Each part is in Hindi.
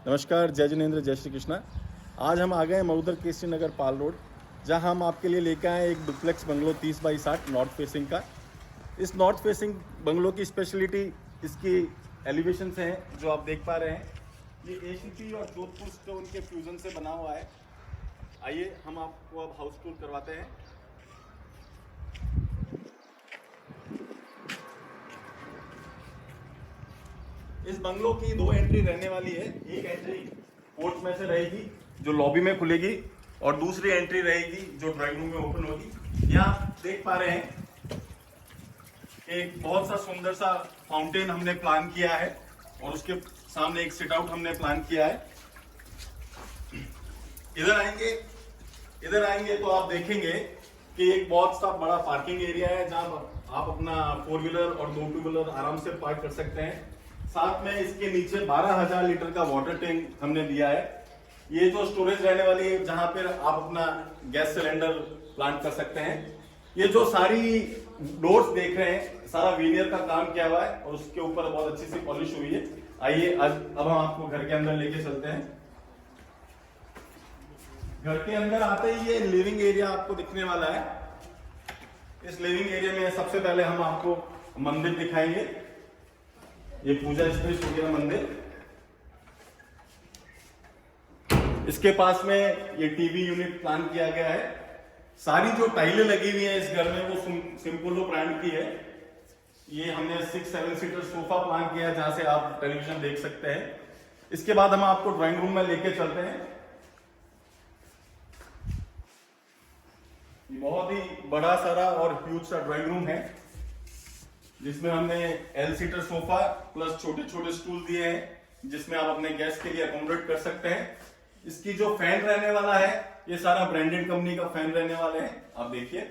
नमस्कार, जय जिनेंद्र, जय श्री कृष्णा। आज हम आ गए हैं मऊदर केसरी नगर पाल रोड, जहां हम आपके लिए लेके आए एक duplex bungalow 30 by 60 north facing का। इस नॉर्थ फेसिंग बंगलो की स्पेशलिटी इसकी एलिवेशन से है, जो आप देख पा रहे हैं। ये एसीपी और जोधपुर स्टोन के फ्यूजन से बना हुआ है। आइए हम आपको अब हाउस टूर करवाते हैं। इस बंगलो की 2 एंट्री रहने वाली है। एक एंट्री पोर्च में से रहेगी जो लॉबी में खुलेगी, और दूसरी एंट्री रहेगी जो ड्राइंग रूम में ओपन होगी। यहाँ आप देख पा रहे हैं एक बहुत सा सुंदर सा फाउंटेन हमने प्लान किया है, और उसके सामने एक सिट आउट हमने प्लान किया है। इधर आएंगे तो आप देखेंगे कि एक बहुत सा बड़ा पार्किंग एरिया है, जहां आप अपना 4 व्हीलर और 2 टू व्हीलर आराम से पार्क कर सकते हैं। साथ में इसके नीचे 12,000 लीटर का वाटर टैंक हमने दिया है। ये जो स्टोरेज रहने वाली है, जहां पर आप अपना गैस सिलेंडर प्लांट कर सकते हैं। ये जो सारी डोर्स देख रहे हैं, सारा वीनियर का काम किया हुआ है, और उसके ऊपर बहुत अच्छी सी पॉलिश हुई है। आइए अब हम आपको घर के अंदर लेके चलते हैं। घर के अंदर आते ही ये लिविंग एरिया आपको दिखने वाला है। इस लिविंग एरिया में सबसे पहले हम आपको मंदिर दिखाएंगे। ये पूजा स्पेस हो गया मंदिर। इसके पास में ये टीवी यूनिट प्लान किया गया है। सारी जो टाइलें लगी हुई है इस घर में, वो सिंपोलो ब्रांड की है। ये हमने 6-7 सीटर सोफा प्लान किया है, जहां से आप टेलीविजन देख सकते हैं। इसके बाद हम आपको ड्राइंग रूम में लेके चलते हैं। बहुत ही बड़ा सारा और ह्यूज सा ड्राइंग रूम है, जिसमें हमने L सीटर सोफा प्लस छोटे छोटे स्टूल दिए हैं, जिसमें आप अपने गेस्ट के लिए अकोमोडेट कर सकते हैं। इसकी जो फैन रहने वाला है, ये सारा ब्रांडेड कंपनी का फैन रहने वाले हैं। आप देखिए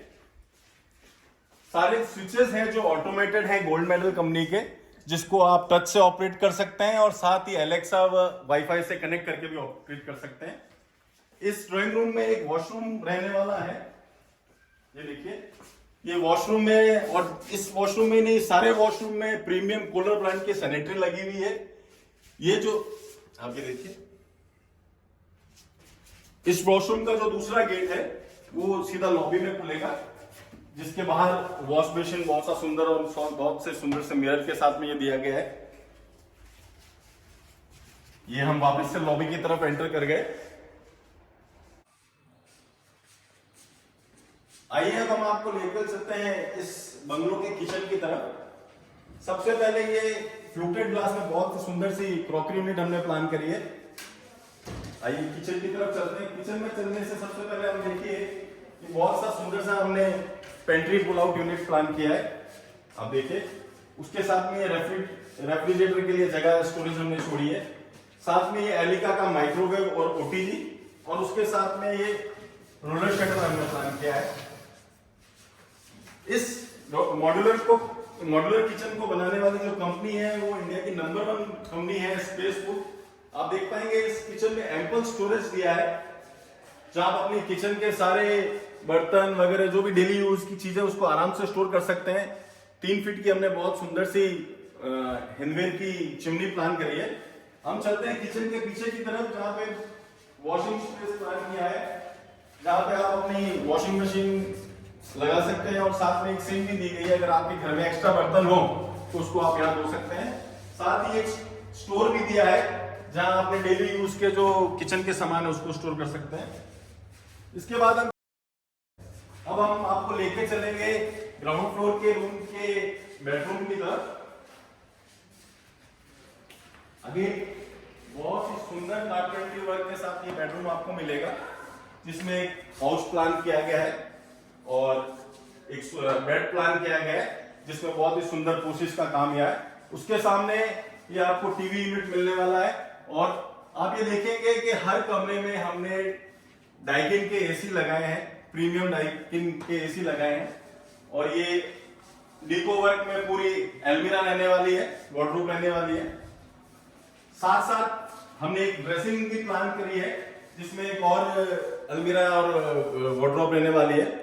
सारे स्विचेस हैं जो ऑटोमेटेड हैं, गोल्ड मेडल कंपनी के, जिसको आप टच से ऑपरेट कर सकते हैं, और साथ ही एलेक्सा वाईफाई से कनेक्ट करके भी ऑपरेट कर सकते हैं। इस ड्राइंग रूम में एक वॉशरूम रहने वाला है। ये देखिए, ये वॉशरूम में, और इस वॉशरूम में नहीं, सारे वॉशरूम में प्रीमियम कोलर ब्रांड की सैनिटरी लगी हुई है। ये जो आप ये देखिए, इस वॉशरूम का जो दूसरा गेट है वो सीधा लॉबी में खुलेगा, जिसके बाहर वॉश बेसिन बहुत सा सुंदर और बहुत से सुंदर से मिरर के साथ में ये दिया गया है। ये हम वापस से लॉबी की तरफ एंटर कर गए। आइए अब हम आपको लेकर चलते हैं इस बंगलो के किचन की तरफ। सबसे पहले ये फ्लूटेड ग्लास में बहुत ही सुंदर सी क्रॉकरी यूनिट हमने प्लान करी है। आइए किचन की तरफ चलते हैं। किचन में चलने से सबसे पहले हम देखिए कि बहुत सा सुंदर सा हमने pantry pull out unit plan किया है। आप देखिए, उसके साथ में ये रेफ्रिजरेटर के लिए जगह स्टोरेज हमने छोड़ी है। साथ में ये एलिका का माइक्रोवेव और ओटीजी, और उसके साथ में ये रोलर शटर हमने प्लान किया है। इस मॉड्यूलर किचन को बनाने वाली जो कंपनी है, वो इंडिया की नंबर 1 कंपनी है, स्पेस फूड। आप देख पाएंगे इस किचन में एम्पल स्टोरेज दिया है, जहां आप अपनी किचन के सारे बर्तन वगैरह जो भी डेली यूज की चीजें, उसको आराम से स्टोर कर सकते हैं। 3 फीट की हमने बहुत सुंदर सी हिंदवेयर की चिमनी प्लान करी है। हम चलते हैं किचन के पीछे की तरफ, जहां पे वॉशिंग स्पेस प्लान किया है, जहां पे आप अपनी वॉशिंग मशीन लगा सकते हैं, और साथ में एक सिंक भी दी गई है। अगर आपके घर में एक्स्ट्रा बर्तन हो तो उसको आप यहाँ धो सकते हैं। साथ ही एक स्टोर भी दिया है, जहां आपने डेली यूज के जो किचन के सामान है उसको स्टोर कर सकते हैं। इसके बाद अब हम आपको लेके चलेंगे ग्राउंड फ्लोर के रूम के बेडरूम की तरफ। अभी बहुत ही सुंदर कारपेंटरी वर्क के साथ ये बेडरूम आपको मिलेगा, जिसमें एक हाउस प्लान किया गया है और एक बेड प्लान किया गया है, जिसमें बहुत ही सुंदर कोशिश का काम किया है। उसके सामने ये आपको टीवी यूनिट मिलने वाला है, और आप ये देखेंगे कि हर कमरे में हमने डाइकिन के एसी लगाए हैं, प्रीमियम डाइकिन के एसी लगाए हैं। और ये डीको वर्क में पूरी एल्मीरा रहने वाली है, वार्डरोब रहने वाली है। साथ साथ हमने एक ड्रेसिंग भी प्लान करी है, जिसमें एक और अलमीरा और वार्डरोब रहने वाली है।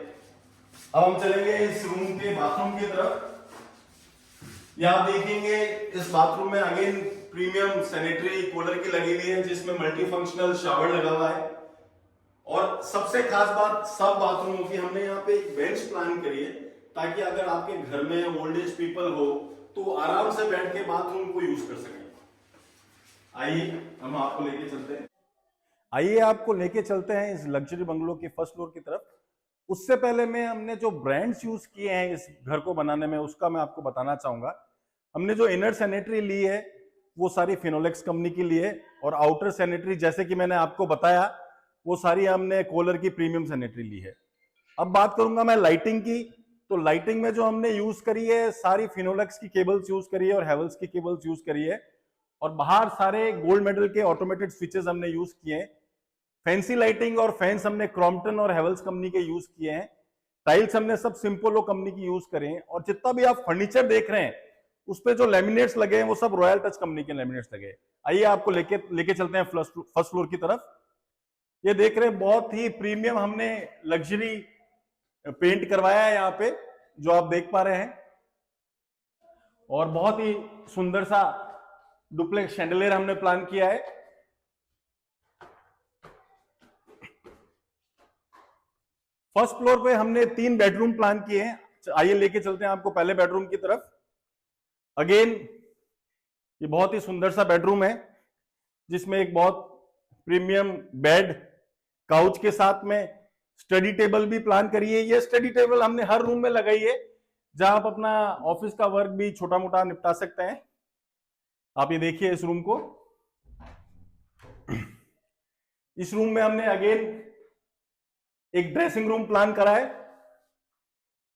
अब हम चलेंगे इस रूम के बाथरूम की तरफ। यहाँ आप देखेंगे इस बाथरूम में अगेन प्रीमियम सैनिटरी कूलर की लगी हुई है जिसमें मल्टी फंक्शनल शावर लगा हुआ है। और सबसे खास बात, सब बाथरूमों की हमने यहाँ पे एक बेंच प्लान करी है ताकि अगर आपके घर में ओल्ड एज पीपल हो तो आराम से बैठ के बाथरूम को यूज कर सकें। आइए हम आपको लेके चलते हैं। आइए आपको लेके चलते हैं इस लग्जरी बंगलो के फर्स्ट फ्लोर की तरफ। उससे पहले मैं हमने जो ब्रांड्स यूज किए हैं इस घर को बनाने में उसका मैं आपको बताना चाहूंगा। हमने जो इनर सैनिटरी ली है वो सारी फिनोलेक्स कंपनी की ली है, और आउटर सैनिटरी जैसे कि मैंने आपको बताया वो सारी हमने कोलर की प्रीमियम सैनिटरी ली है। अब बात करूंगा मैं लाइटिंग की, तो लाइटिंग में जो हमने यूज करी है सारी फिनोलेक्स की केबल्स यूज करी है और हैवेल्स की केबल्स यूज करी है, और बाहर सारे गोल्ड मेडल के ऑटोमेटेड स्विचेस हमने यूज किए हैं। फैंसी लाइटिंग और फैंस हमने क्रॉम्पटन और हैवेल्स कंपनी के यूज किए हैं। टाइल्स हमने सब सिंपोलो कंपनी की यूज करे हैं, और जितना भी आप फर्नीचर देख रहे हैं उस पे जो लैमिनेट्स लगे हैं वो सब रॉयल टच कंपनी के लैमिनेट्स लगे हैं। आइए आपको लेके चलते हैं फर्स्ट फ्लोर की तरफ। ये देख रहे हैं बहुत ही प्रीमियम हमने लग्जरी पेंट करवाया है यहाँ पे, जो आप देख पा रहे हैं, और बहुत ही सुंदर सा डुप्लेक्स शैंडलियर हमने प्लान किया है। फर्स्ट फ्लोर पे हमने 3 बेडरूम प्लान किए हैं। आइए लेके चलते हैं आपको पहले बेडरूम की तरफ। अगेन ये बहुत ही सुंदर सा बेडरूम है जिसमें एक बहुत प्रीमियम बेड, काउच के साथ में स्टडी टेबल भी प्लान करी है। ये स्टडी टेबल हमने हर रूम में लगाई है जहां आप अपना ऑफिस का वर्क भी छोटा मोटा निपटा सकते हैं। आप ये देखिए इस रूम को। इस रूम में हमने अगेन एक ड्रेसिंग रूम प्लान करा है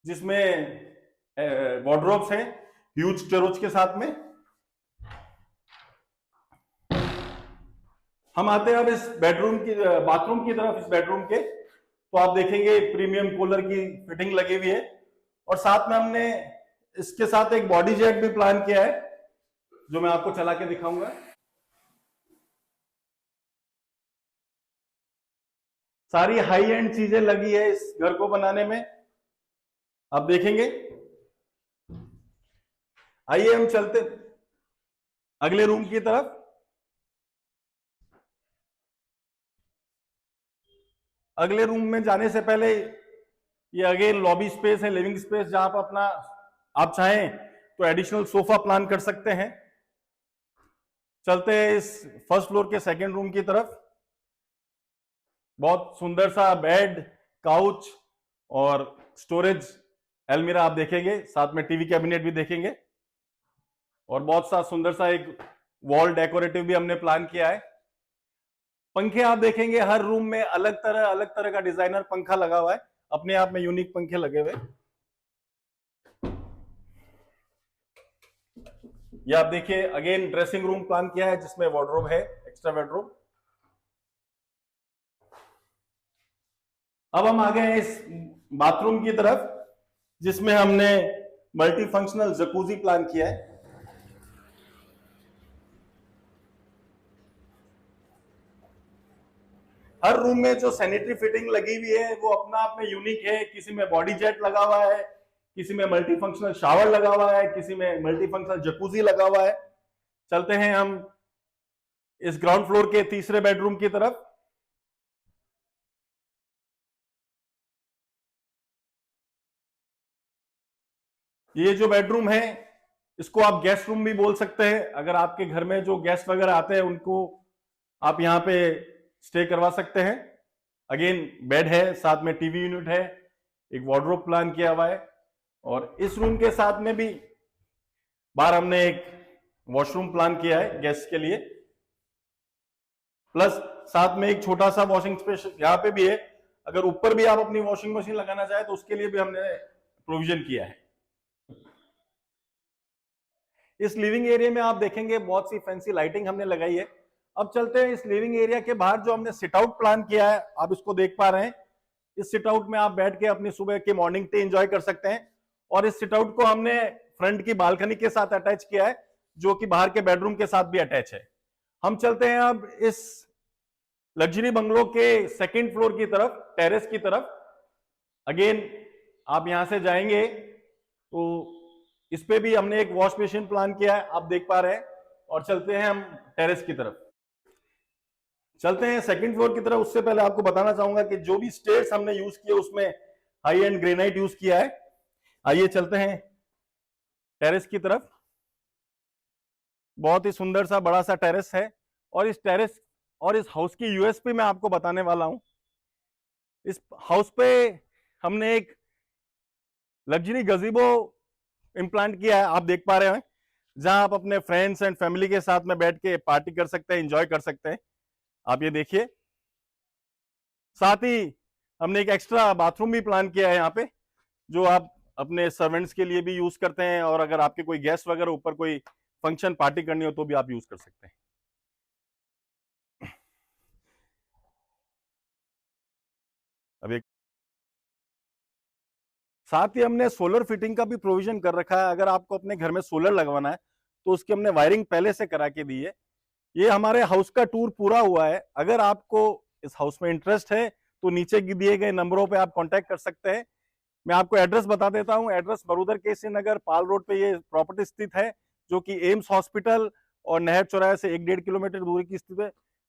जिसमें वार्डरोब्स हैं ह्यूज स्टोरेज के साथ में। हम आते हैं अब इस बेडरूम की बाथरूम की तरफ। इस बेडरूम के तो आप देखेंगे प्रीमियम कूलर की फिटिंग लगी हुई है, और साथ में हमने इसके साथ एक बॉडी जेट भी प्लान किया है जो मैं आपको चला के दिखाऊंगा। सारी हाई एंड चीजें लगी है इस घर को बनाने में, आप देखेंगे। आइए हम चलते अगले रूम की तरफ। अगले रूम में जाने से पहले ये अगेन लॉबी स्पेस है, लिविंग स्पेस, जहां पर अपना आप चाहें तो एडिशनल सोफा प्लान कर सकते हैं। चलते हैं इस फर्स्ट फ्लोर के सेकंड रूम की तरफ। बहुत सुंदर सा बेड, काउच और स्टोरेज अलमीरा आप देखेंगे, साथ में टीवी कैबिनेट भी देखेंगे, और बहुत सा सुंदर सा एक वॉल डेकोरेटिव भी हमने प्लान किया है। पंखे आप देखेंगे हर रूम में अलग तरह का डिजाइनर पंखा लगा हुआ है, अपने आप में यूनिक पंखे लगे हुए। ये आप देखिए अगेन ड्रेसिंग रूम प्लान किया है जिसमें वार्डरोब है, एक्स्ट्रा बेडरूम। अब हम आ गए हैं इस बाथरूम की तरफ जिसमें हमने मल्टी फंक्शनल जकूजी प्लान किया है। हर रूम में जो सैनिटरी फिटिंग लगी हुई है वो अपना आप में यूनिक है। किसी में बॉडी जेट लगा हुआ है, किसी में मल्टी फंक्शनल शावर लगा हुआ है, किसी में मल्टी फंक्शनल जकूजी लगा हुआ है। चलते हैं हम इस ग्राउंड फ्लोर के तीसरे बेडरूम की तरफ। ये जो बेडरूम है इसको आप गेस्ट रूम भी बोल सकते हैं। अगर आपके घर में जो गेस्ट वगैरह आते हैं उनको आप यहाँ पे स्टे करवा सकते हैं। अगेन बेड है, साथ में टीवी यूनिट है, एक वार्डरोब प्लान किया हुआ है, और इस रूम के साथ में भी बाहर हमने एक वॉशरूम प्लान किया है गेस्ट के लिए, प्लस साथ में एक छोटा सा वॉशिंग स्पेस यहाँ पे भी है। अगर ऊपर भी आप अपनी वॉशिंग मशीन लगाना चाहे तो उसके लिए भी हमने प्रोविजन किया है। इस लिविंग एरिया में आप देखेंगे बहुत सी फैंसी लाइटिंग हमने लगाई है। अब चलते हैं इस लिविंग एरिया के बाहर जो हमने सिट आउट प्लान किया है, आप इसको देख पा रहे हैं। इस सिट आउट में आप बैठ के अपनी सुबह की मॉर्निंग टी एंजॉय कर सकते हैं, और इस सिट आउट को हमने फ्रंट की बालकनी के साथ अटैच किया है जो कि बाहर के बेडरूम के साथ भी अटैच है। हम चलते हैं अब इस लग्जरी बंगलो के सेकंड फ्लोर की तरफ, टेरेस की तरफ। अगेन आप यहां से जाएंगे तो इस पे भी हमने एक वॉश बेसिन प्लान किया है, आप देख पा रहे हैं, और चलते हैं हम टेरेस की तरफ। चलते हैं सेकंड फ्लोर की तरफ। उससे पहले आपको बताना चाहूंगा कि जो भी स्टेयर्स हमने यूज किए उसमें हाई एंड ग्रेनाइट यूज किया है। आइए चलते हैं टेरेस की तरफ। बहुत ही सुंदर सा बड़ा सा टेरेस है, और इस टेरेस और इस हाउस की यूएसपी मैं आपको बताने वाला हूं। इस हाउस पे हमने एक लग्जरी गजीबो इम्प्लांट किया है, आप देख पा रहे हैं, जहां आप अपने फ्रेंड्स एंड फैमिली के साथ में बैठ के पार्टी कर सकते हैं, एंजॉय कर सकते हैं। आप ये देखिए। साथ ही हमने एक एक्स्ट्रा बाथरूम भी प्लान किया है यहाँ पे, जो आप अपने सर्वेंट्स के लिए भी यूज करते हैं, और अगर आपके कोई गेस्ट वगैरह ऊपर कोई फंक्शन पार्टी करनी हो तो भी आप यूज कर सकते हैं। अब एक साथ ही हमने सोलर फिटिंग का भी प्रोविजन कर रखा है। अगर आपको अपने घर में सोलर लगवाना है तो उसकी हमने वायरिंग पहले से करा के दी है। ये हमारे हाउस का टूर पूरा हुआ है। अगर आपको इस हाउस में इंटरेस्ट है तो नीचे दिए गए नंबरों पे आप कांटेक्ट कर सकते हैं। मैं आपको एड्रेस बता देता हूं। एड्रेस बरूदर केसी नगर पाल रोड पे ये प्रॉपर्टी स्थित है, जो कि एम्स हॉस्पिटल और नहर चौराहे से 1-1.5 किलोमीटर दूरी की स्थित है।